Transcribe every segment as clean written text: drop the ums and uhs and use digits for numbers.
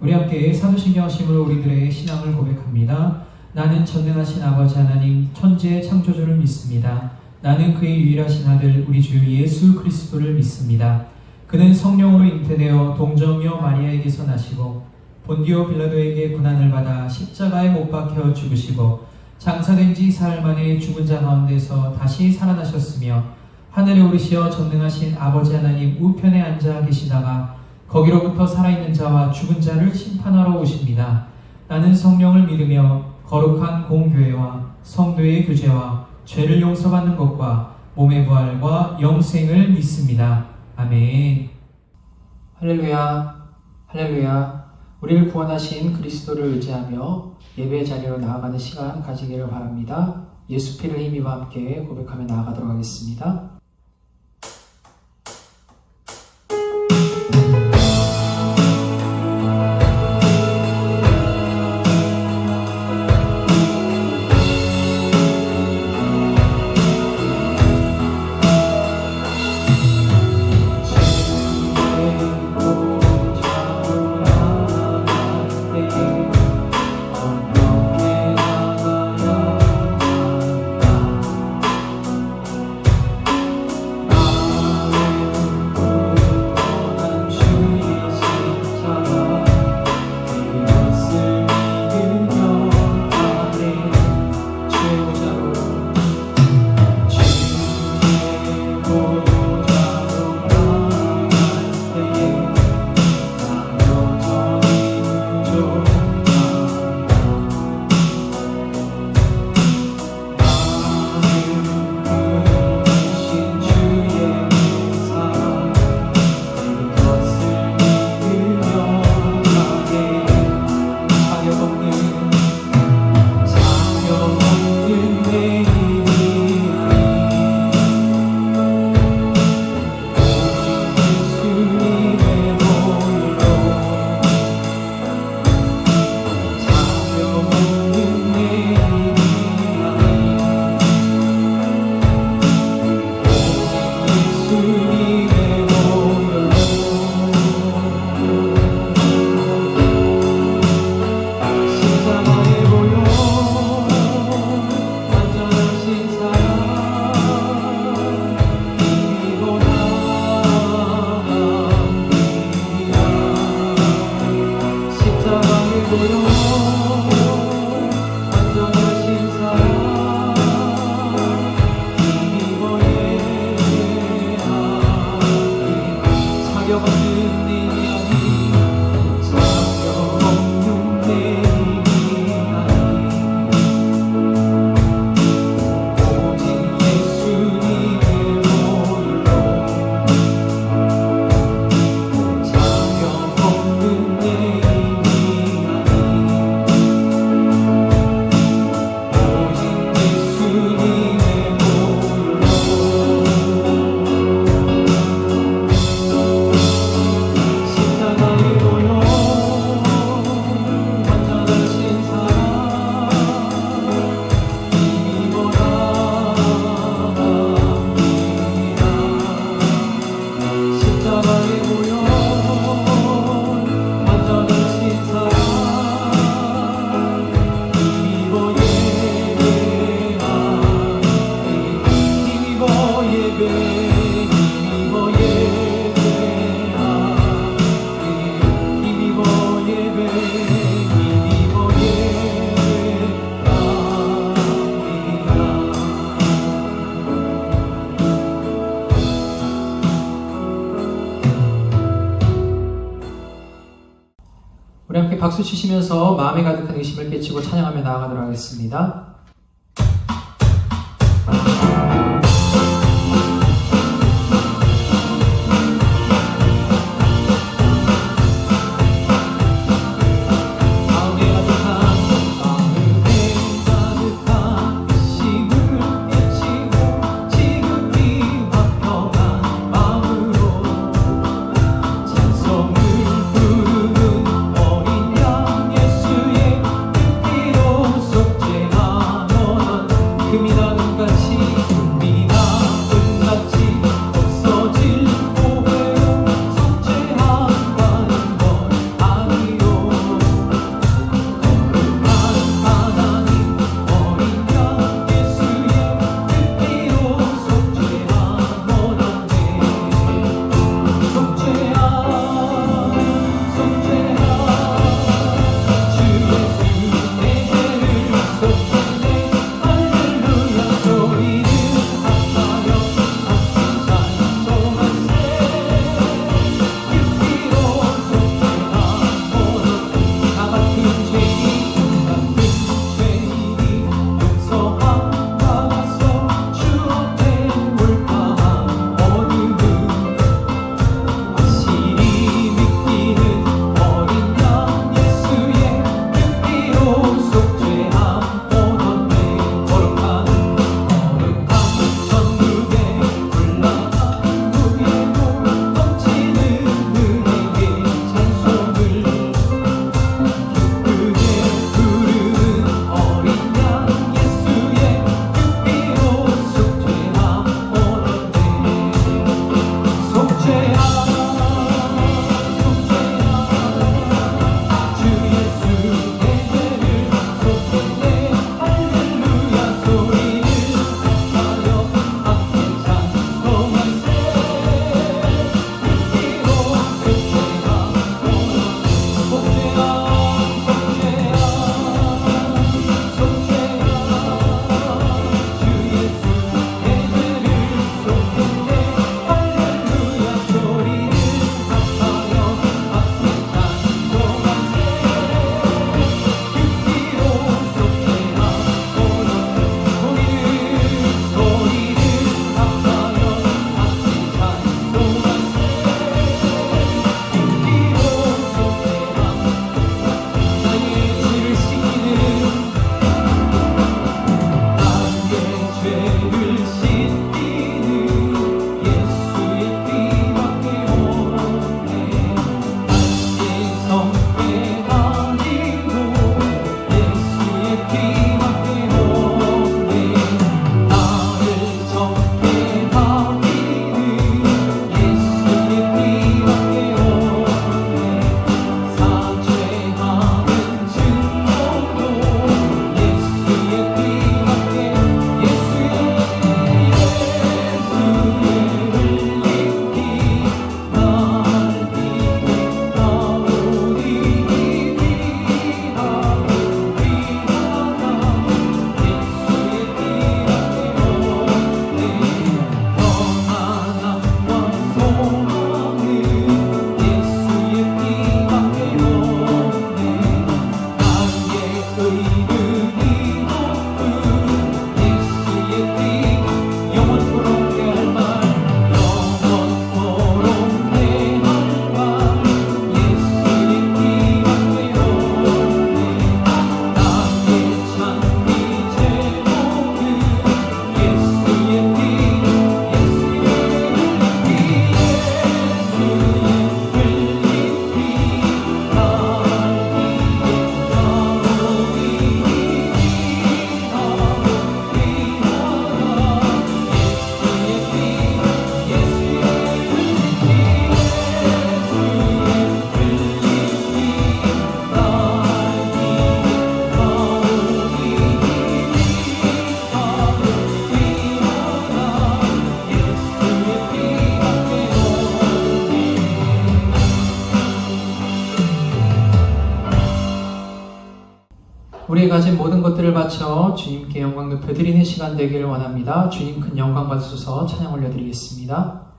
우리 함께 사도신경 하심으로 우리들의 신앙을 고백합니다. 나는 전능하신 아버지 하나님 천지의 창조주를 믿습니다. 나는 그의 유일하신 아들 우리 주 예수 그리스도를 믿습니다. 그는 성령으로 잉태되어 동정녀 마리아에게서 나시고 본디오 빌라도에게 고난을 받아 십자가에 못 박혀 죽으시고 장사된 지 사흘 만에 죽은 자 가운데서 다시 살아나셨으며 하늘에 오르시어 전능하신 아버지 하나님 우편에 앉아 계시다가 거기로부터 살아있는 자와 죽은 자를 심판하러 오십니다. 나는 성령을 믿으며 거룩한 공교회와 성도의 교제와 죄를 용서받는 것과 몸의 부활과 영생을 믿습니다. 아멘. 할렐루야, 할렐루야. 우리를 구원하신 그리스도를 의지하며 예배 자리로 나아가는 시간 가지기를 바랍니다. 예수 피를 힘입어 함께 고백하며 나아가도록 하겠습니다. 우리 함께 박수 치시면서 마음에 가득한 의심을 깨치고 찬양하며 나아가도록 하겠습니다. 없어질 고백을 성취한다는 걸 아니요 우리들이 가진 모든 것들을 바쳐 주님께 영광 높여드리는 시간 되기를 원합니다. 주님 큰 영광 받으소서. 찬양 올려드리겠습니다.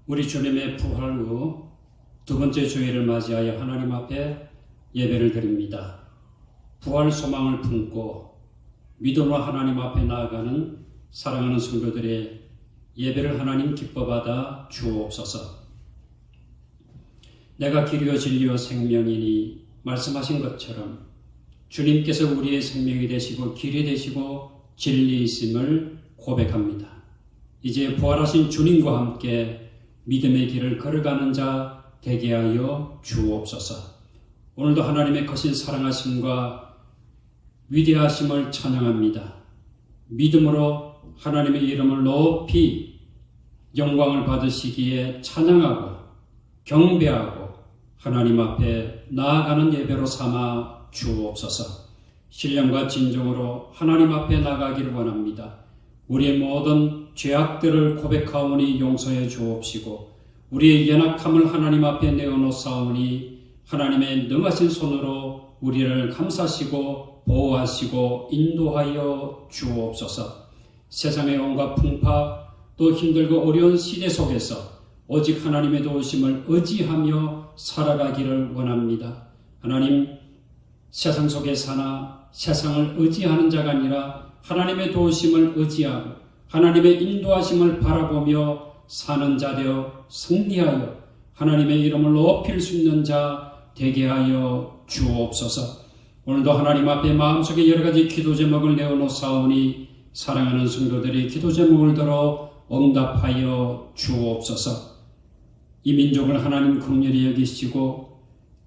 우리 주님의 부활 후 두 번째 주일을 맞이하여 하나님 앞에 예배를 드립니다. 부활 소망을 품고 믿음으로 하나님 앞에 나아가는 사랑하는 성도들의 예배를 하나님 기뻐받아 주옵소서. 내가 길이요 진리요 생명이니 말씀하신 것처럼 주님께서 우리의 생명이 되시고 길이 되시고 진리이심을 고백합니다. 이제 부활하신 주님과 함께 믿음의 길을 걸어가는 자 되게 하여 주옵소서. 오늘도 하나님의 크신 사랑하심과 위대하심을 찬양합니다. 믿음으로 하나님의 이름을 높이 영광을 받으시기에 찬양하고 경배하고 하나님 앞에 나아가는 예배로 삼아 주옵소서. 신령과 진정으로 하나님 앞에 나가기를 원합니다. 우리의 모든 죄악들을 고백하오니 용서해 주옵시고 우리의 연약함을 하나님 앞에 내어놓사오니 하나님의 능하신 손으로 우리를 감싸시고 보호하시고 인도하여 주옵소서. 세상의 온갖 풍파 또 힘들고 어려운 시대 속에서 오직 하나님의 도우심을 의지하며 살아가기를 원합니다. 하나님, 세상 속에 사나 세상을 의지하는 자가 아니라 하나님의 도우심을 의지하고 하나님의 인도하심을 바라보며 사는 자 되어 승리하여 하나님의 이름을 높일 수 있는 자 되게 하여 주옵소서. 오늘도 하나님 앞에 마음속에 여러 가지 기도 제목을 내어놓사오니 사랑하는 성도들이 기도 제목을 들어 응답하여 주옵소서. 이 민족을 하나님 긍휼히 여기시고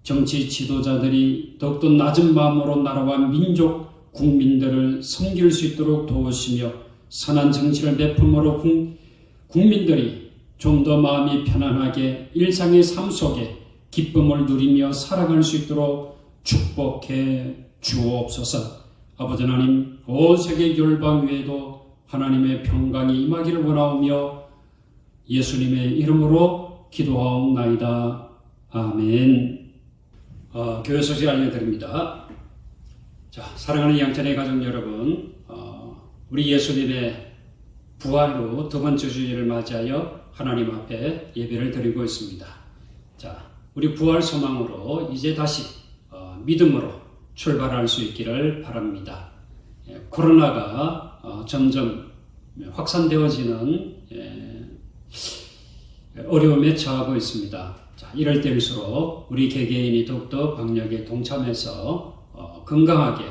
정치 지도자들이 더욱더 낮은 마음으로 나라와 민족, 국민들을 섬길 수 있도록 도우시며 선한 정치를 베품으로 국민들이 좀 더 마음이 편안하게 일상의 삶 속에 기쁨을 누리며 살아갈 수 있도록 축복해 주옵소서. 아버지 하나님, 온 세계 열방 위에도 하나님의 평강이 임하기를 원하오며 예수님의 이름으로 기도하옵나이다. 아멘. 교회 소식 알려드립니다. 자, 사랑하는 양천의 가족 여러분, 우리 예수님의 부활로 두 번째 주일을 맞이하여 하나님 앞에 예배를 드리고 있습니다. 자, 우리 부활 소망으로 이제 다시 믿음으로 출발할 수 있기를 바랍니다. 코로나가 점점 확산되어지는 어려움에 처하고 있습니다. 자, 이럴 때일수록 우리 개개인이 더욱더 방역에 동참해서 건강하게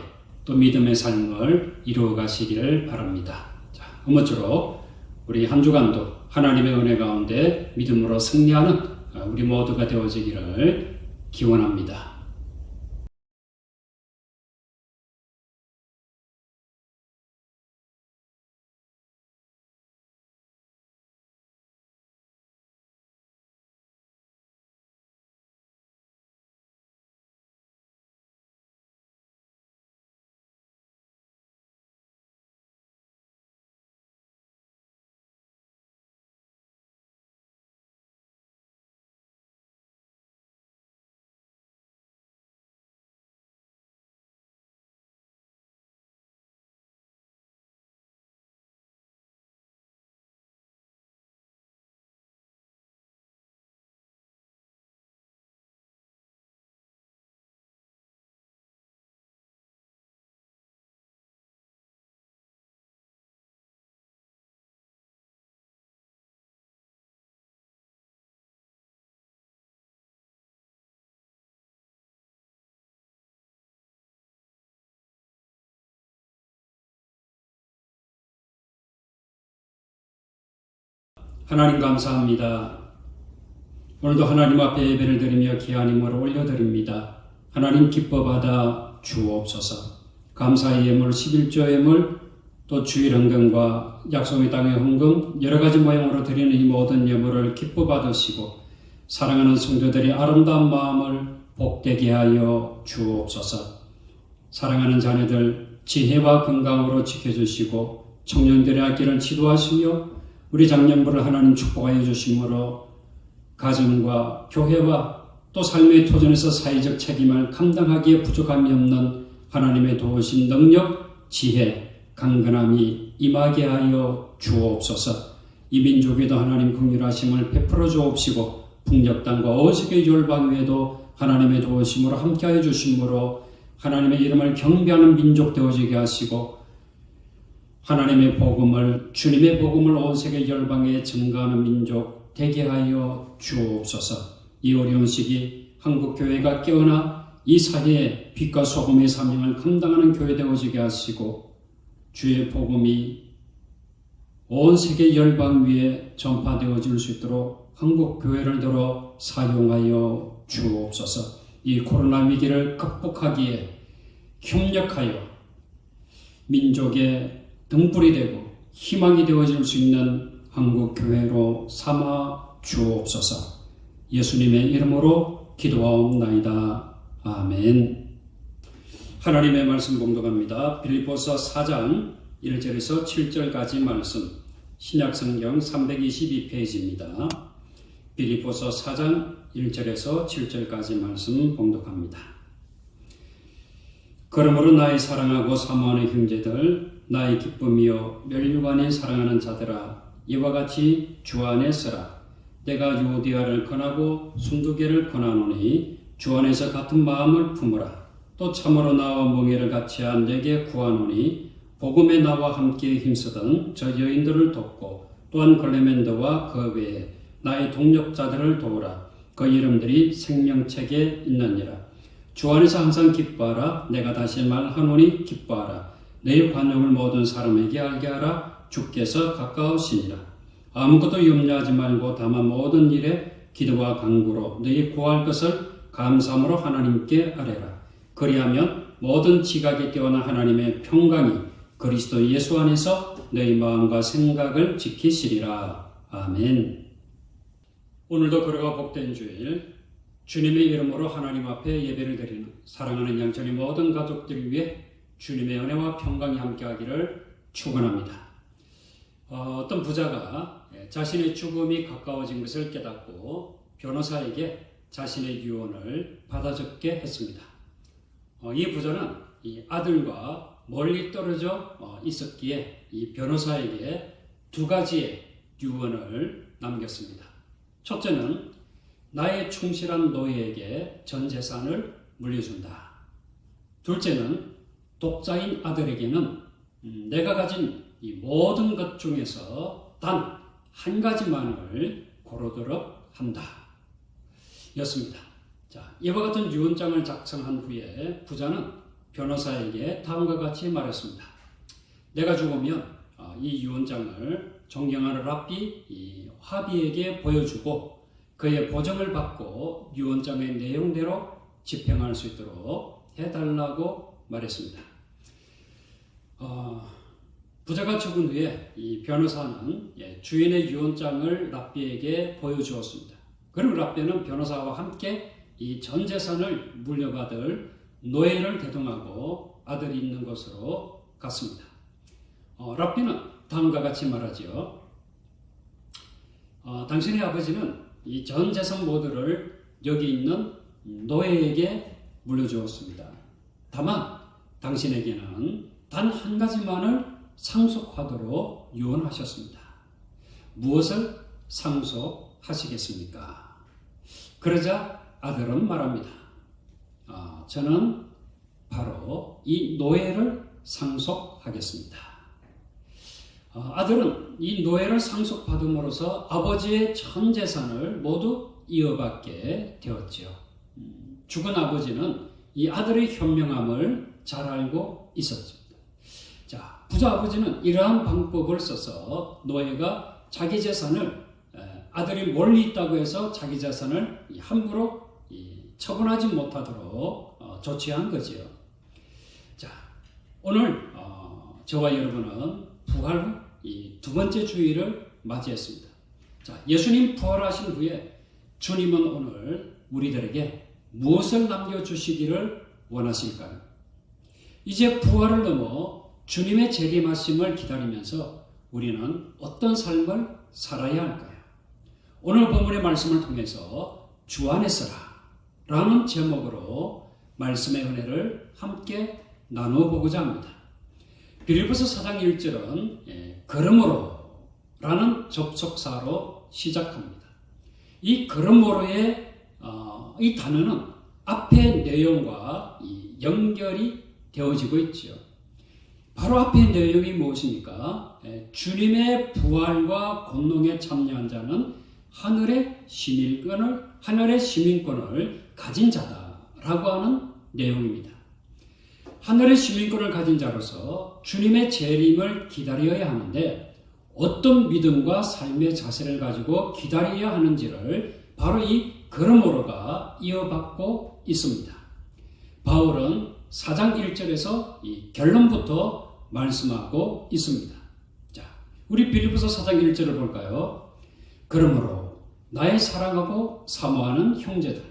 또 믿음의 삶을 이루어 가시기를 바랍니다. 자, 아무쪼록 우리 한 주간도 하나님의 은혜 가운데 믿음으로 승리하는 우리 모두가 되어지기를 기원합니다. 하나님 감사합니다. 오늘도 하나님 앞에 예배를 드리며 귀한 힘을 올려드립니다. 하나님 기뻐 받아 주옵소서. 감사의 예물, 11조 예물, 또 주일 헌금과 약속의 땅의 헌금, 여러 가지 모양으로 드리는 이 모든 예물을 기뻐 받으시고 사랑하는 성도들이 아름다운 마음을 복되게 하여 주옵소서. 사랑하는 자녀들 지혜와 건강으로 지켜주시고 청년들의 앞길을 지도하시며 우리 장년부를 하나님 축복하여 주심으로 가정과 교회와 또 삶의 토전에서 사회적 책임을 감당하기에 부족함이 없는 하나님의 도우심, 능력, 지혜, 강건함이 임하게 하여 주옵소서. 이 민족에도 하나님 긍휼하심을 베풀어 주옵시고 북녘 땅과 어색의 열방 위에도 하나님의 도우심으로 함께하여 주심으로 하나님의 이름을 경배하는 민족 되어지게 하시고 하나님의 복음을, 주님의 복음을 온 세계 열방에 증거하는 민족 되게 하여 주옵소서. 이 어려운 시기 한국교회가 깨어나 이 사회에 빛과 소금의 사명을 감당하는 교회 되어지게 하시고 주의 복음이 온 세계 열방 위에 전파되어질 수 있도록 한국 교회를 들어 사용하여 주옵소서. 이 코로나 위기를 극복하기에 협력하여 민족의 등불이 되고 희망이 되어질 수 있는 한국 교회로 삼아 주옵소서. 예수님의 이름으로 기도하옵나이다. 아멘. 하나님의 말씀 봉독합니다. 빌립보서 4장 1절에서 7절까지 말씀, 신약성경 322페이지입니다. 빌립보서 4장 1절에서 7절까지 말씀 봉독합니다. 그러므로 나의 사랑하고 사모하는 형제들, 나의 기쁨이요 멸류관에 사랑하는 자들아, 이와 같이 주 안에 서라. 내가 유오디아를 권하고 순두개를 권하노니 주 안에서 같은 마음을 품으라. 또 참으로 나와 멍에를 같이 한 내게 구하노니 복음에 나와 함께 힘쓰던 저 여인들을 돕고 또한 글레멘더와 그 외에 나의 동력자들을 도우라. 그 이름들이 생명책에 있느니라. 주 안에서 항상 기뻐하라. 내가 다시 말하노니 기뻐하라. 내 관용을 모든 사람에게 알게 하라. 주께서 가까우시니라. 아무것도 염려하지 말고 다만 모든 일에 기도와 간구로 너희 구할 것을 감사함으로 하나님께 아뢰라. 그리하면 모든 지각에 뛰어난 하나님의 평강이 그리스도 예수 안에서 너희 마음과 생각을 지키시리라. 아멘. 오늘도 걸어가 복된 주일, 주님의 이름으로 하나님 앞에 예배를 드리는 사랑하는 양천의 모든 가족들 위해 주님의 은혜와 평강이 함께하기를 축원합니다. 어떤 부자가 자신의 죽음이 가까워진 것을 깨닫고 변호사에게 자신의 유언을 받아 적게 했습니다. 이 부자는 이 아들과 멀리 떨어져 있었기에 이 변호사에게 두 가지의 유언을 남겼습니다. 첫째는 나의 충실한 노예에게 전 재산을 물려준다. 둘째는 독자인 아들에게는 내가 가진 이 모든 것 중에서 단 한 가지만을 고르도록 한다. 였습니다. 자, 이와 같은 유언장을 작성한 후에 부자는 변호사에게 다음과 같이 말했습니다. 내가 죽으면 이 유언장을 존경하는 랍비 이 화비에게 보여주고 그의 보증을 받고 유언장의 내용대로 집행할 수 있도록 해달라고 말했습니다. 부자가 죽은 후에 이 변호사는 주인의 유언장을 랍비에게 보여주었습니다. 그리고 랍비는 변호사와 함께 이 전 재산을 물려받을 노예를 대동하고 아들이 있는 곳으로 갔습니다. 랍비는 다음과 같이 말하지요. 당신의 아버지는 이 전 재산 모두를 여기 있는 노예에게 물려주었습니다. 다만 당신에게는 단 한 가지만을 상속하도록 유언하셨습니다. 무엇을 상속하시겠습니까? 그러자 아들은 말합니다. 저는 바로 이 노예를 상속하겠습니다. 아들은 이 노예를 상속받음으로써 아버지의 전 재산을 모두 이어받게 되었지요. 죽은 아버지는 이 아들의 현명함을 잘 알고 있었습니다. 자, 부자 아버지는 이러한 방법을 써서 노예가 자기 재산을 아들이 멀리 있다고 해서 자기 재산을 함부로 처분하지 못하도록 조치한 거지요. 자, 오늘 저와 여러분은 부활 후 이 두 번째 주일을 맞이했습니다. 자, 예수님 부활하신 후에 주님은 오늘 우리들에게 무엇을 남겨주시기를 원하실까요? 이제 부활을 넘어 주님의 재림하심을 기다리면서 우리는 어떤 삶을 살아야 할까요? 오늘 본문의 말씀을 통해서 주 안에 서라 라는 제목으로 말씀의 은혜를 함께 나눠보고자 합니다. 빌립보서 4장 1절은 그러므로 라는 접속사로 시작합니다. 이 그러므로의 이 단어는 앞의 내용과 연결이 되어지고 있지요. 바로 앞의 내용이 무엇입니까? 주님의 부활과 권능에 참여한 자는 하늘의 시민권을 가진 자다라고 하는 내용입니다. 하늘의 시민권을 가진 자로서 주님의 재림을 기다려야 하는데 어떤 믿음과 삶의 자세를 가지고 기다려야 하는지를 바로 이 그러므로가 이어받고 있습니다. 바울은 4장 1절에서 이 결론부터 말씀하고 있습니다. 자, 우리 빌립보서 4장 1절을 볼까요? 그러므로 나의 사랑하고 사모하는 형제들,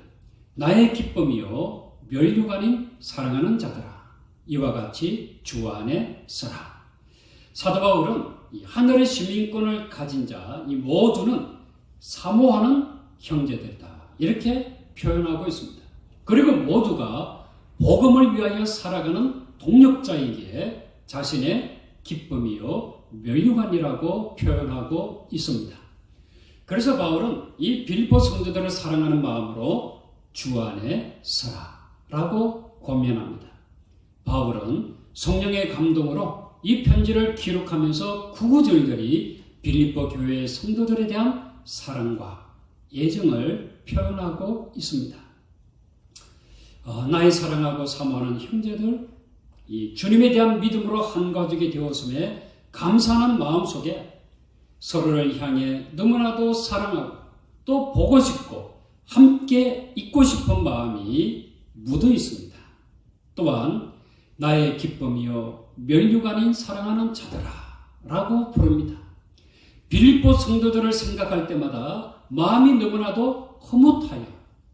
나의 기쁨이요 멸류가 아닌 사랑하는 자들아, 이와 같이 주 안에 서라. 사도 바울은 이 하늘의 시민권을 가진 자, 이 모두는 사모하는 형제들이다, 이렇게 표현하고 있습니다. 그리고 모두가 복음을 위하여 살아가는 동력자이기에 자신의 기쁨이요 멸류관이라고 표현하고 있습니다. 그래서 바울은 이 빌립보 성도들을 사랑하는 마음으로 주 안에 서라라고 권면합니다. 바울은 성령의 감동으로 이 편지를 기록하면서 구구절절히 빌립보 교회의 성도들에 대한 사랑과 애정을 표현하고 있습니다. 나의 사랑하고 사모하는 형제들, 이 주님에 대한 믿음으로 한 가족이 되었음에 감사하는 마음 속에 서로를 향해 너무나도 사랑하고 또 보고 싶고 함께 있고 싶은 마음이 묻어 있습니다. 또한 나의 기쁨이요 멸류가 아닌 사랑하는 자들아 라고 부릅니다. 빌립보 성도들을 생각할 때마다 마음이 너무나도 흐뭇하여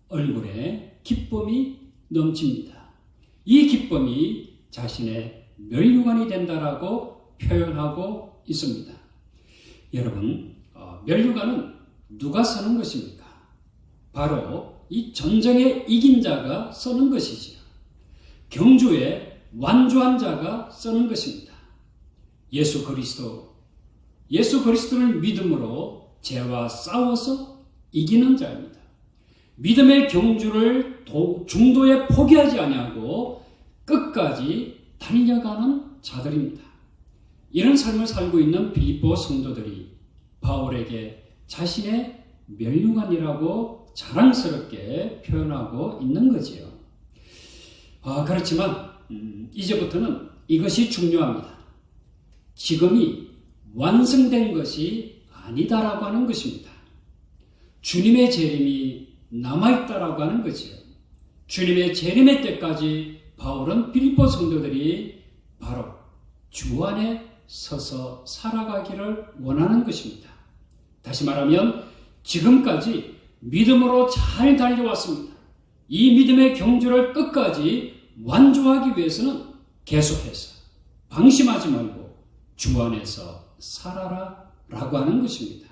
얼굴에 기쁨이 넘칩니다. 이 기쁨이 자신의 멸류관이 된다라고 표현하고 있습니다. 여러분, 멸류관은 누가 쓰는 것입니까? 바로 이 전쟁에 이긴 자가 쓰는 것이지요. 경주에 완주한 자가 쓰는 것입니다. 예수 그리스도를 믿음으로 죄와 싸워서 이기는 자입니다. 믿음의 경주를 중도에 포기하지 아니하고 끝까지 달려가는 자들입니다. 이런 삶을 살고 있는 빌립보 성도들이 바울에게 자신의 멸류관이라고 자랑스럽게 표현하고 있는 거지요. 그렇지만 이제부터는 이것이 중요합니다. 지금이 완성된 것이 아니다라고 하는 것입니다. 주님의 재림이 남아있다라고 하는 거지요. 주님의 재림의 때까지 바울은 빌립보 성도들이 바로 주 안에 서서 살아가기를 원하는 것입니다. 다시 말하면 지금까지 믿음으로 잘 달려왔습니다. 이 믿음의 경주를 끝까지 완주하기 위해서는 계속해서 방심하지 말고 주 안에서 살아라 라고 하는 것입니다.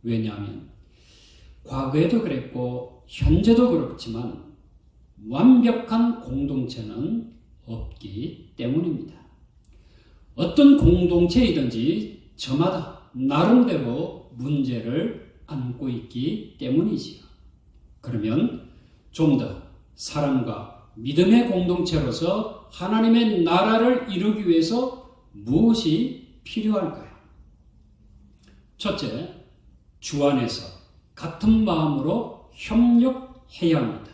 왜냐하면 과거에도 그랬고 현재도 그렇지만 완벽한 공동체는 없기 때문입니다. 어떤 공동체이든지 저마다 나름대로 문제를 안고 있기 때문이지요. 그러면 좀 더 사랑과 믿음의 공동체로서 하나님의 나라를 이루기 위해서 무엇이 필요할까요? 첫째, 주 안에서 같은 마음으로 협력해야 합니다.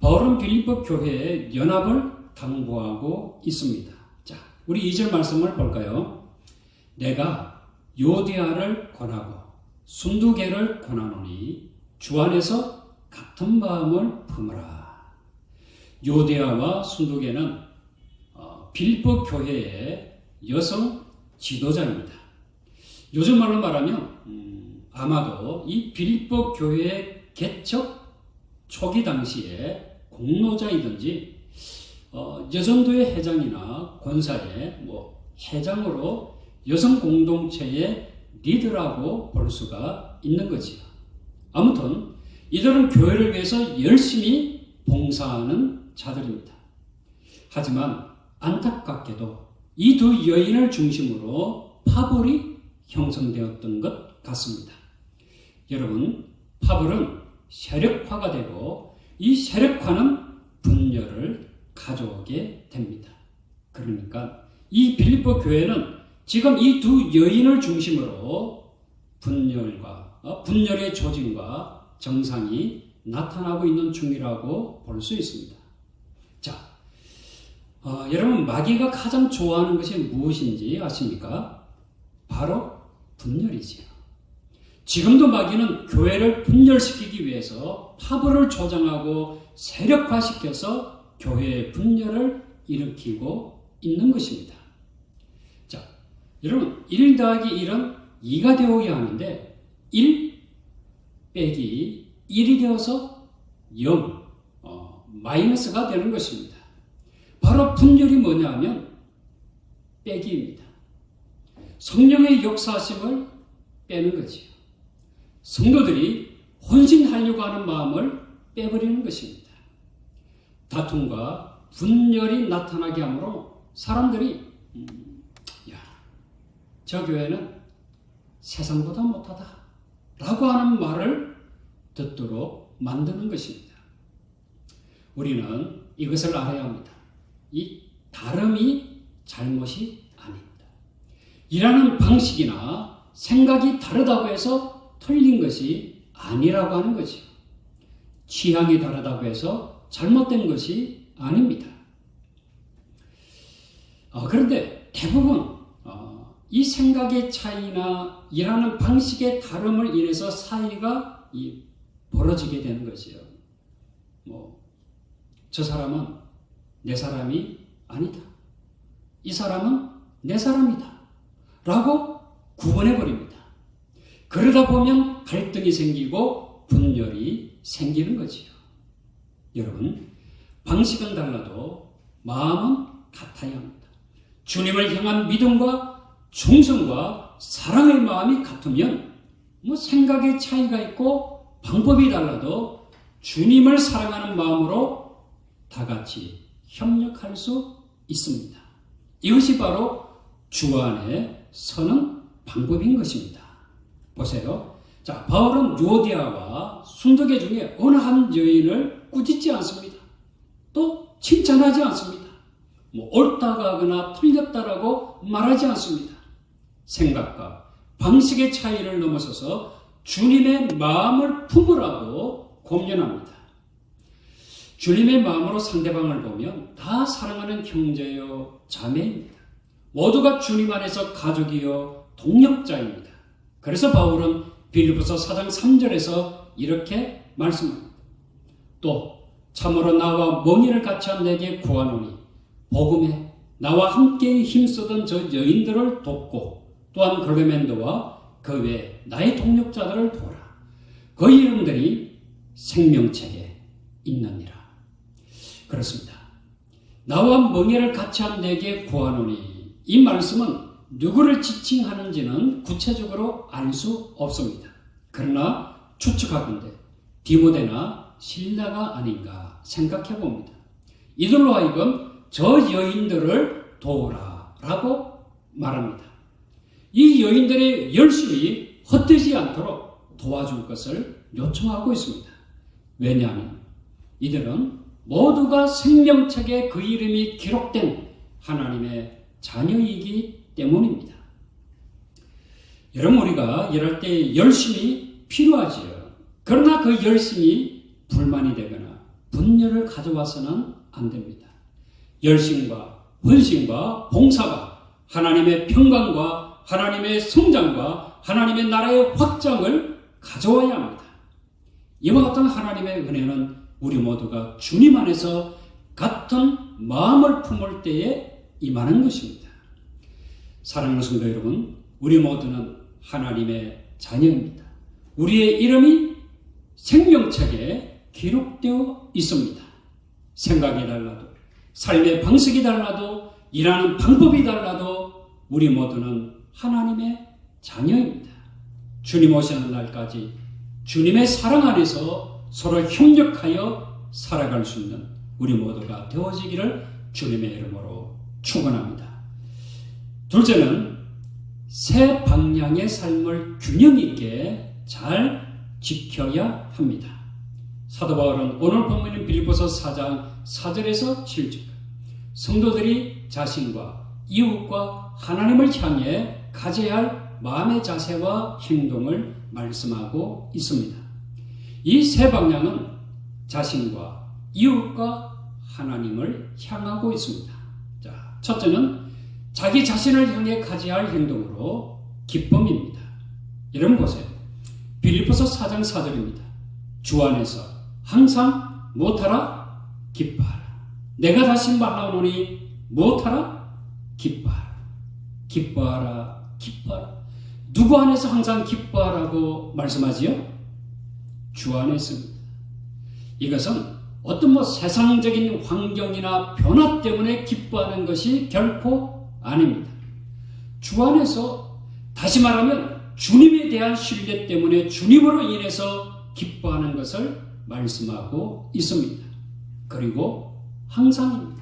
바울은 빌립보 교회의 연합을 당부하고 있습니다. 자, 우리 2절 말씀을 볼까요? 내가 요디아를 권하고 순두개를 권하노니 주 안에서 같은 마음을 품으라. 요디아와 순두개는 빌립보 교회의 여성 지도자입니다. 요즘 말로 말하면 아마도 이 빌립보 교회의 개척 초기 당시에 공로자이든지 여전도의 회장이나 권사의 회장으로 여성 공동체의 리더라고 볼 수가 있는 거지요. 아무튼 이들은 교회를 위해서 열심히 봉사하는 자들입니다. 하지만 안타깝게도 이 두 여인을 중심으로 파벌이 형성되었던 것 같습니다. 여러분, 파벌은 세력화가 되고 이 세력화는 분열을 가져오게 됩니다. 그러니까 이 빌립보 교회는 지금 이 두 여인을 중심으로 분열의 조짐과 정상이 나타나고 있는 중이라고 볼 수 있습니다. 여러분, 마귀가 가장 좋아하는 것이 무엇인지 아십니까? 바로 분열이지요. 지금도 마귀는 교회를 분열시키기 위해서 파벌을 조장하고 세력화시켜서 교회의 분열을 일으키고 있는 것입니다. 자, 여러분, 1 더하기 1은 2가 되어야 하는데 1 빼기 1이 되어서 0, 마이너스가 되는 것입니다. 바로 분열이 뭐냐 하면 빼기입니다. 성령의 역사하심을 빼는 거지요. 성도들이 헌신하려고 하는 마음을 빼버리는 것입니다. 다툼과 분열이 나타나게 하므로 사람들이 저 교회는 세상보다 못하다 라고 하는 말을 듣도록 만드는 것입니다. 우리는 이것을 알아야 합니다. 이 다름이 잘못이 아닙니다. 일하는 방식이나 생각이 다르다고 해서 틀린 것이 아니라고 하는 거죠. 취향이 다르다고 해서 잘못된 것이 아닙니다. 그런데 대부분 이 생각의 차이나 일하는 방식의 다름을 인해서 사이가 벌어지게 되는 것이요. 저 사람은 내 사람이 아니다. 이 사람은 내 사람이다. 라고 구분해버립니다. 그러다 보면 갈등이 생기고 분열이 생기는 거지요. 여러분, 방식은 달라도 마음은 같아야 합니다. 주님을 향한 믿음과 충성과 사랑의 마음이 같으면 생각의 차이가 있고 방법이 달라도 주님을 사랑하는 마음으로 다 같이 협력할 수 있습니다. 이것이 바로 주 안에 서는 방법인 것입니다. 보세요. 자, 바울은 유오디아와 순덕의 중에 어느 한 여인을 꾸짖지 않습니다. 또 칭찬하지 않습니다. 옳다가 하거나 틀렸다라고 말하지 않습니다. 생각과 방식의 차이를 넘어서서 주님의 마음을 품으라고 권면합니다. 주님의 마음으로 상대방을 보면 다 사랑하는 형제요 자매입니다. 모두가 주님 안에서 가족이요 동력자입니다. 그래서 바울은 빌립보서 4장 3절에서 이렇게 말씀합니다. 또 참으로 나와 멍에를 같이 한 내게 구하노니 복음에 나와 함께 힘쓰던 저 여인들을 돕고 또한 글레멘도와 그 외 나의 동력자들을 도라. 그 이름들이 생명책에 있느니라. 그렇습니다. 나와 멍에를 같이 한 내게 구하노니 이 말씀은 누구를 지칭하는지는 구체적으로 알 수 없습니다. 그러나 추측하건대 디모데나 실라가 아닌가 생각해 봅니다. 이들로 하여금 저 여인들을 도우라 라고 말합니다. 이 여인들이 열심히 헛되지 않도록 도와줄 것을 요청하고 있습니다. 왜냐하면 이들은 모두가 생명책에 그 이름이 기록된 하나님의 자녀이기 때문입니다. 여러분, 우리가 일할 때 열심히 필요하지요. 그러나 그 열심이 불만이 되거나 분열을 가져와서는 안 됩니다. 열심과 헌신과 봉사가 하나님의 평강과 하나님의 성장과 하나님의 나라의 확장을 가져와야 합니다. 이와 같은 하나님의 은혜는 우리 모두가 주님 안에서 같은 마음을 품을 때에 임하는 것입니다. 사랑하는 성도 여러분, 우리 모두는 하나님의 자녀입니다. 우리의 이름이 생명책에 기록되어 있습니다. 생각이 달라도, 삶의 방식이 달라도, 일하는 방법이 달라도 우리 모두는 하나님의 자녀입니다. 주님 오시는 날까지 주님의 사랑 안에서 서로 협력하여 살아갈 수 있는 우리 모두가 되어지기를 주님의 이름으로 축원합니다. 둘째는 세 방향의 삶을 균형 있게 잘 지켜야 합니다. 사도 바울은 오늘 본문인 빌립보서 4장 4절에서 7절 성도들이 자신과 이웃과 하나님을 향해 가져야 할 마음의 자세와 행동을 말씀하고 있습니다. 이 세 방향은 자신과 이웃과 하나님을 향하고 있습니다. 첫째는 자기 자신을 향해 가져야 할 행동으로 기쁨입니다. 여러분 보세요. 빌립보서 4장 4절입니다. 주 안에서 항상 무엇하라? 기뻐하라. 내가 다시 말하노니 무엇하라? 기뻐하라. 기뻐하라. 기뻐하라. 누구 안에서 항상 기뻐하라고 말씀하지요? 주 안에 있습니다. 이것은 어떤 세상적인 환경이나 변화 때문에 기뻐하는 것이 결코 아닙니다. 주 안에서, 다시 말하면 주님에 대한 신뢰 때문에 주님으로 인해서 기뻐하는 것을 말씀하고 있습니다. 그리고 항상입니다.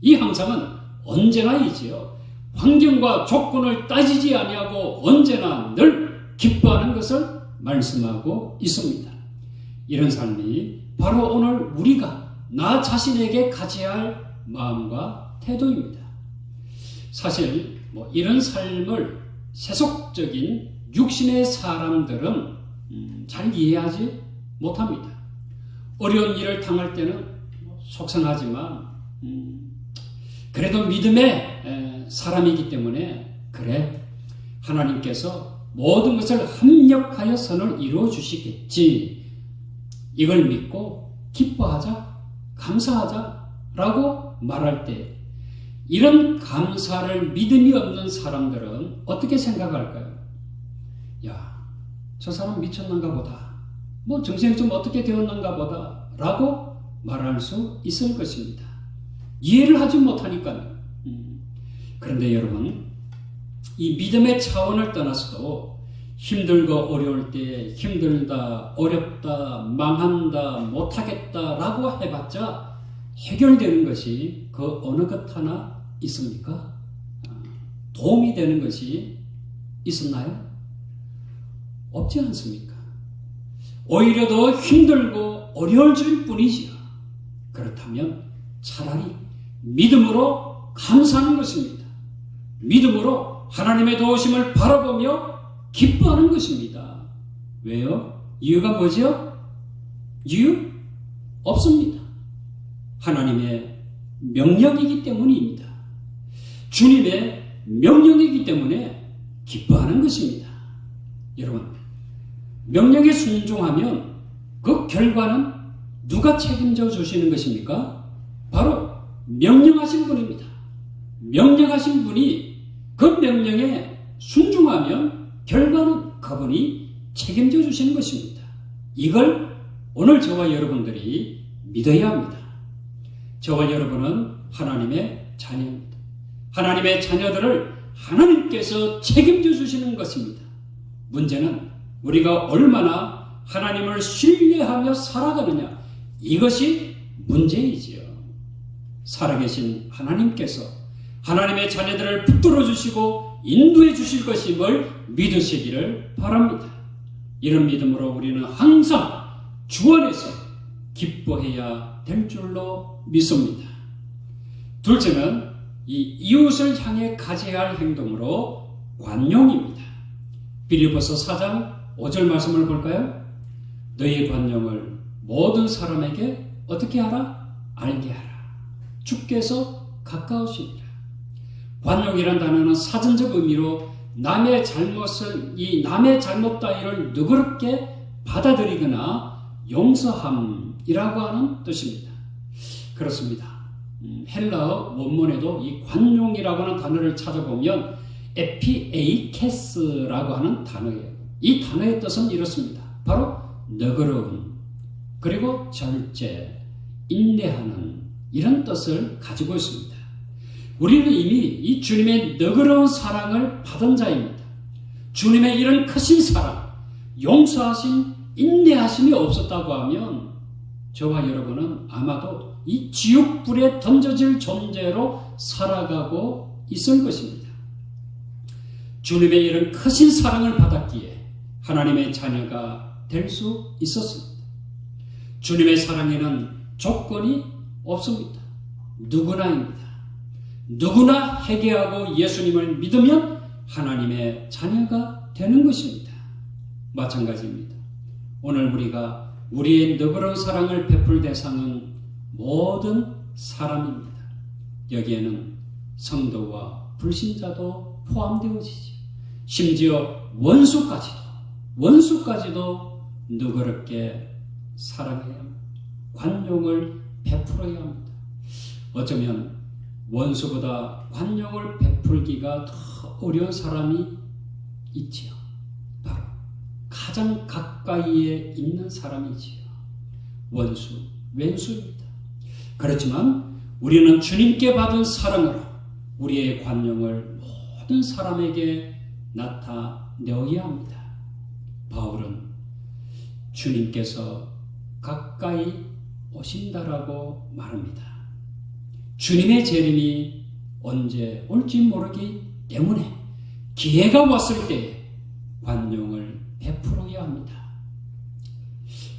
이 항상은 언제나이지요. 환경과 조건을 따지지 아니하고 언제나 늘 기뻐하는 것을 말씀하고 있습니다. 이런 삶이 바로 오늘 우리가 나 자신에게 가져야 할 마음과 태도입니다. 사실 이런 삶을 세속적인 육신의 사람들은 잘 이해하지 못합니다. 어려운 일을 당할 때는 속상하지만 그래도 믿음의 사람이기 때문에 그래, 하나님께서 모든 것을 합력하여 선을 이루어 주시겠지, 이걸 믿고 기뻐하자, 감사하자 라고 말할 때 이런 감사를 믿음이 없는 사람들은 어떻게 생각할까요? 야, 저 사람 미쳤는가 보다, 정신이 좀 어떻게 되었는가 보다 라고 말할 수 있을 것입니다. 이해를 하지 못하니까요. 그런데 여러분, 이 믿음의 차원을 떠나서도 힘들고 어려울 때 힘들다, 어렵다, 망한다, 못하겠다 라고 해봤자 해결되는 것이 그 어느 것 하나 있습니까? 도움이 되는 것이 있었나요? 없지 않습니까? 오히려 더 힘들고 어려워질 뿐이지요. 그렇다면 차라리 믿음으로 감사하는 것입니다. 믿음으로 하나님의 도우심을 바라보며 기뻐하는 것입니다. 왜요? 이유가 뭐죠? 이유? 없습니다. 하나님의 명령이기 때문입니다. 주님의 명령이기 때문에 기뻐하는 것입니다. 여러분, 명령에 순종하면 그 결과는 누가 책임져 주시는 것입니까? 바로 명령하신 분입니다. 명령하신 분이 그 명령에 순종하면 결과는 그분이 책임져 주시는 것입니다. 이걸 오늘 저와 여러분들이 믿어야 합니다. 저와 여러분은 하나님의 자녀입니다. 하나님의 자녀들을 하나님께서 책임져 주시는 것입니다. 문제는 우리가 얼마나 하나님을 신뢰하며 살아가느냐, 이것이 문제이지요. 살아계신 하나님께서 하나님의 자녀들을 붙들어 주시고 인도해 주실 것임을 믿으시기를 바랍니다. 이런 믿음으로 우리는 항상 주 안에서 기뻐해야 될 줄로 믿습니다. 둘째는 이 이웃을 향해 가져야 할 행동으로 관용입니다. 빌립보서 4장 5절 말씀을 볼까요? 너희 관용을 모든 사람에게 어떻게 하라? 알게 하라. 주께서 가까우시니라. 관용이란 단어는 사전적 의미로 남의 잘못 따위를 너그럽게 받아들이거나 용서함이라고 하는 뜻입니다. 그렇습니다. 헬라어 원문에도 이 관용이라고 하는 단어를 찾아보면 에피에이케스라고 하는 단어예요. 이 단어의 뜻은 이렇습니다. 바로 너그러움, 그리고 절제, 인내하는 이런 뜻을 가지고 있습니다. 우리는 이미 이 주님의 너그러운 사랑을 받은 자입니다. 주님의 이런 크신 사랑, 용서하심, 인내하심이 없었다고 하면 저와 여러분은 아마도 이 지옥불에 던져질 존재로 살아가고 있을 것입니다. 주님의 이런 크신 사랑을 받았기에 하나님의 자녀가 될 수 있었습니다. 주님의 사랑에는 조건이 없습니다. 누구나입니다. 누구나 회개하고 예수님을 믿으면 하나님의 자녀가 되는 것입니다. 마찬가지입니다. 오늘 우리가 우리의 너그러운 사랑을 베풀 대상은 모든 사람입니다. 여기에는 성도와 불신자도 포함되어지죠. 심지어 원수까지도 너그럽게 사랑해야 합니다. 관용을 베풀어야 합니다. 어쩌면 원수보다 관용을 베풀기가 더 어려운 사람이 있지요. 바로 가장 가까이에 있는 사람이지요. 왼수입니다. 그렇지만 우리는 주님께 받은 사랑으로 우리의 관용을 모든 사람에게 나타내어야 합니다. 바울은 주님께서 가까이 오신다라고 말합니다. 주님의 재림이 언제 올지 모르기 때문에 기회가 왔을 때 관용을 베풀어야 합니다.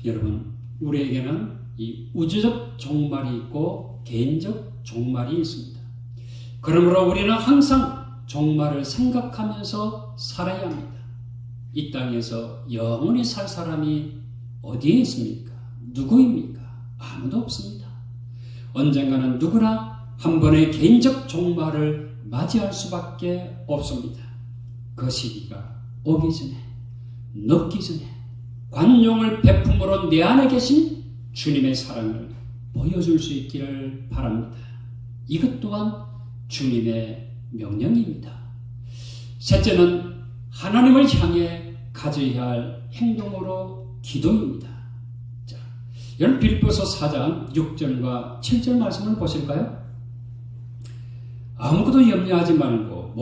여러분, 우리에게는 이 우주적 종말이 있고 개인적 종말이 있습니다. 그러므로 우리는 항상 종말을 생각하면서 살아야 합니다. 이 땅에서 영원히 살 사람이 어디에 있습니까? 누구입니까? 아무도 없습니다. 언젠가는 누구나 한 번의 개인적 종말을 맞이할 수밖에 없습니다. 그 시기가 오기 전에, 늦기 전에 관용을 베품으로 내 안에 계신 주님의 사랑을 보여줄 수 있기를 바랍니다. 이것 또한 주님의 명령입니다. 셋째는 하나님을 향해 가져야 할 행동으로 기도입니다. 자, 여러분 빌립보서 4장 6절과 7절 말씀을 보실까요? 아무것도 염려하지 말고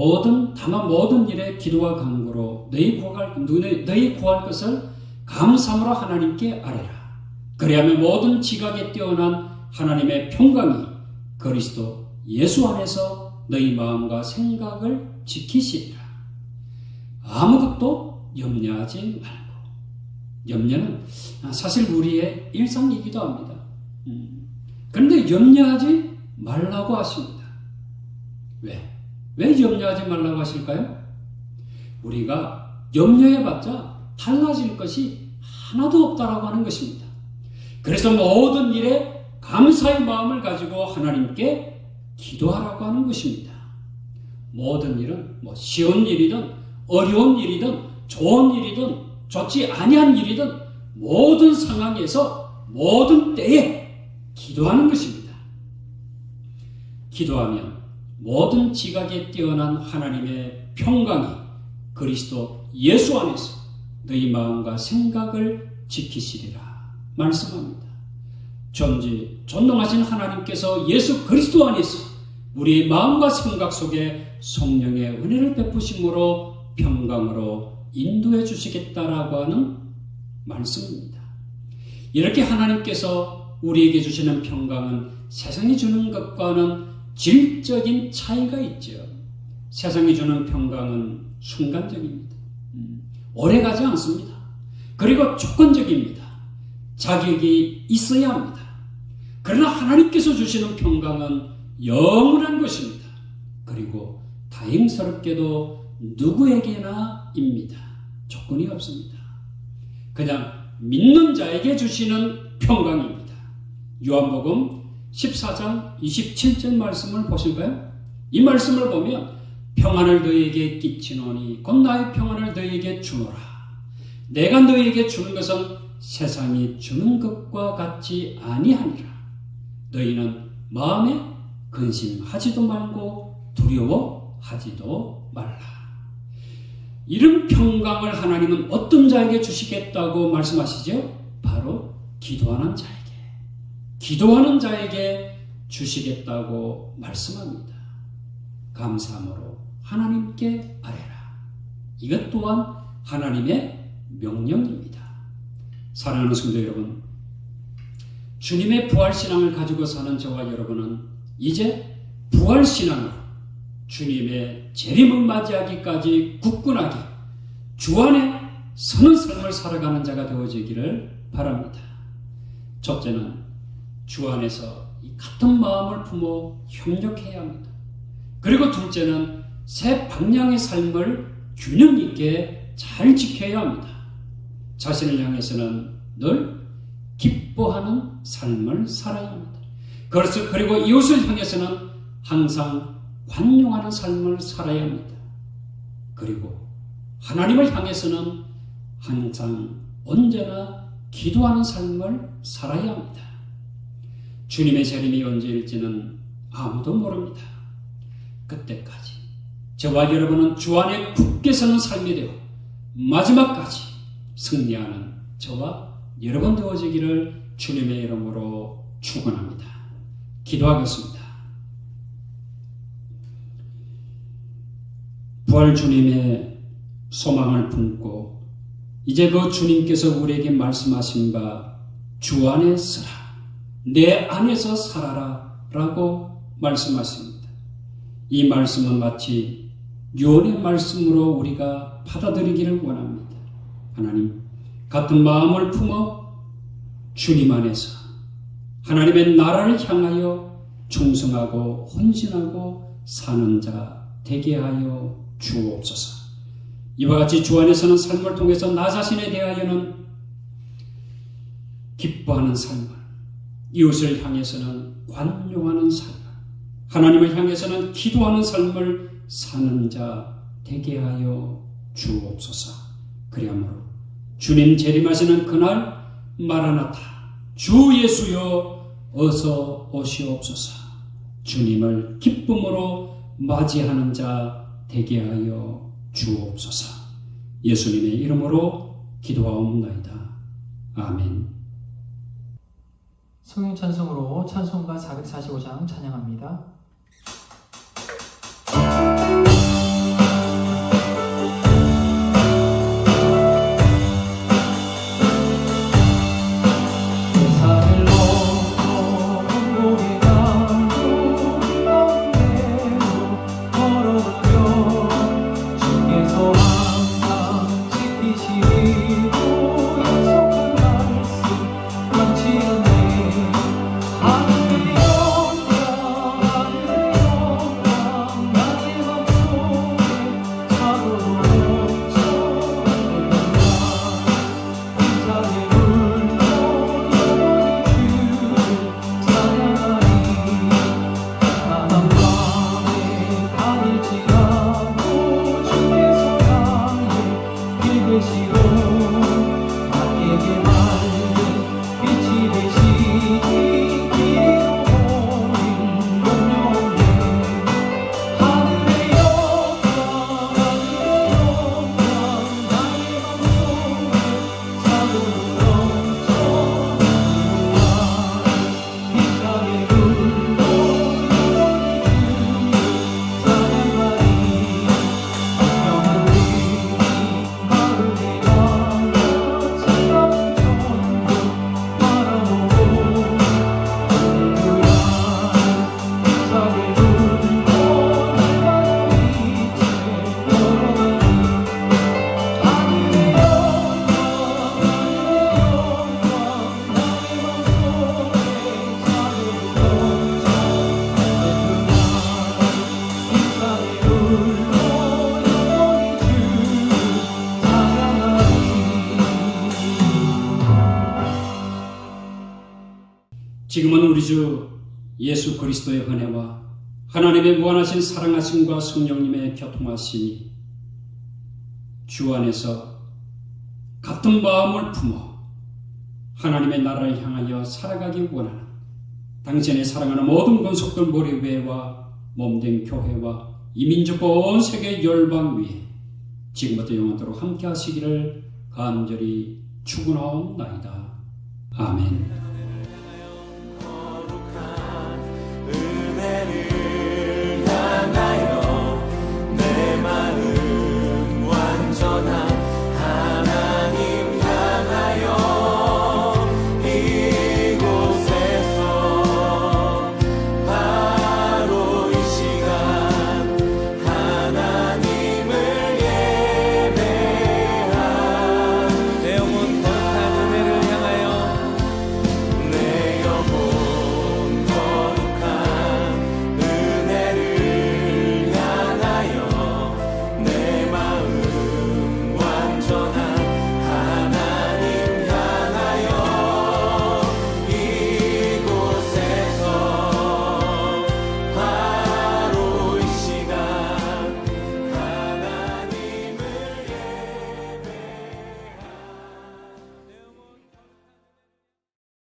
다만 모든 일에 기도와 간구로 너희 구할 것을 감사함으로 하나님께 아뢰라. 그리하면 모든 지각에 뛰어난 하나님의 평강이 그리스도 예수 안에서 너희 마음과 생각을 지키시리라. 아무것도 염려하지 말고. 염려는 사실 우리의 일상이기도 합니다. 그런데 염려하지 말라고 하십니다. 왜 염려하지 말라고 하실까요? 우리가 염려해봤자 달라질 것이 하나도 없다라고 하는 것입니다. 그래서 모든 일에 감사의 마음을 가지고 하나님께 기도하라고 하는 것입니다. 모든 일은 쉬운 일이든 어려운 일이든 좋은 일이든 좋지 아니한 일이든 모든 상황에서 모든 때에 기도하는 것입니다. 기도하면 모든 지각에 뛰어난 하나님의 평강이 그리스도 예수 안에서 너희 마음과 생각을 지키시리라 말씀합니다. 존동하신 하나님께서 예수 그리스도 안에서 우리의 마음과 생각 속에 성령의 은혜를 베푸심으로 평강으로 인도해 주시겠다라고 하는 말씀입니다. 이렇게 하나님께서 우리에게 주시는 평강은 세상이 주는 것과는 질적인 차이가 있죠. 세상이 주는 평강은 순간적입니다. 오래가지 않습니다. 그리고 조건적입니다. 자격이 있어야 합니다. 그러나 하나님께서 주시는 평강은 영원한 것입니다. 그리고 다행스럽게도 누구에게나 입니다. 조건이 없습니다. 그냥 믿는 자에게 주시는 평강입니다. 요한복음 14장 27절 말씀을 보실까요? 이 말씀을 보면 평안을 너희에게 끼치노니 곧 나의 평안을 너희에게 주노라. 내가 너희에게 주는 것은 세상이 주는 것과 같지 아니하니라. 너희는 마음에 근심하지도 말고 두려워하지도 말라. 이런 평강을 하나님은 어떤 자에게 주시겠다고 말씀하시죠? 바로 기도하는 자에게 주시겠다고 말씀합니다. 감사함으로 하나님께 아뢰라. 이것 또한 하나님의 명령입니다. 사랑하는 성도 여러분, 주님의 부활신앙을 가지고 사는 저와 여러분은 이제 부활신앙으로 주님의 재림을 맞이하기까지 굳건하게 주 안에 서는 삶을 살아가는 자가 되어지기를 바랍니다. 첫째는 주 안에서 이 같은 마음을 품어 협력해야 합니다. 그리고 둘째는 새 방향의 삶을 균형 있게 잘 지켜야 합니다. 자신을 향해서는 늘 기뻐하는 삶을 살아야 합니다. 그리고 이웃을 향해서는 항상 관용하는 삶을 살아야 합니다. 그리고 하나님을 향해서는 항상 언제나 기도하는 삶을 살아야 합니다. 주님의 재림이 언제일지는 아무도 모릅니다. 그때까지 저와 여러분은 주 안에 굳게 서는 삶이 되어 마지막까지 승리하는 저와 여러분 되어지기를 주님의 이름으로 축원합니다. 기도하겠습니다. 부활 주님의 소망을 품고 이제 그 주님께서 우리에게 말씀하신 바 주 안에 서라, 내 안에서 살아라 라고 말씀하십니다. 이 말씀은 마치 유언의 말씀으로 우리가 받아들이기를 원합니다. 하나님, 같은 마음을 품어 주님 안에서 하나님의 나라를 향하여 충성하고 헌신하고 사는 자 되게 하여 주옵소서. 이와 같이 주 안에서는 삶을 통해서 나 자신에 대하여는 기뻐하는 삶을, 이웃을 향해서는 관용하는 삶을, 하나님을 향해서는 기도하는 삶을 사는 자 되게 하여 주옵소서. 그리하므로 주님 재림하시는 그날 마라나타, 주 예수여 어서 오시옵소서. 주님을 기쁨으로 맞이하는 자 되게 하여 주옵소서. 예수님의 이름으로 기도하옵나이다. 아멘. 성령 찬송으로 찬송가 445장 찬양합니다. 지금은 우리 주 예수 그리스도의 은혜와 하나님의 무한하신 사랑하심과 성령님의 교통하심이 주 안에서 같은 마음을 품어 하나님의 나라를 향하여 살아가기 원하는 당신의 사랑하는 모든 권속들 머리 위에와 몸된 교회와 이민족과 온 세계 열방 위에 지금부터 영원토록 함께 하시기를 간절히 축원하옵나이다. 아멘. 은혜를